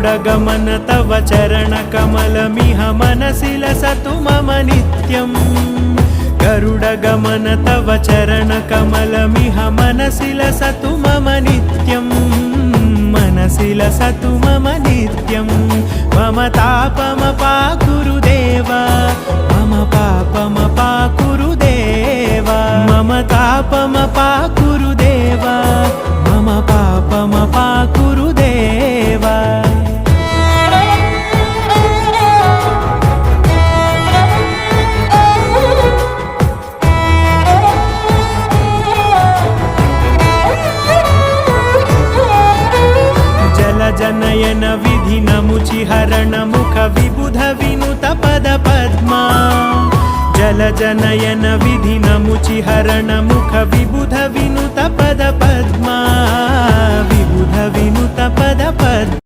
गरुडगमन तव चरणकमलमिह मनसि लसतु मम नित्यम् गरुडगमन तव चरणकमलमिह मनसि लसतु मम नित्यम् मनसि लसतु मम नित्यम् मम तापमपाकुरु देव मम पापमपाकुरु देव मम तापमपाकुरु देव मम पापमपाकुरु देव जनयन विधिनमुचिहरण मुख विबुध विनुत पद पद्मा जल जनयन विधिनमुचिहरण मुख विबुध विनुत पद पद्मा विबुध विनुत पद पद्मा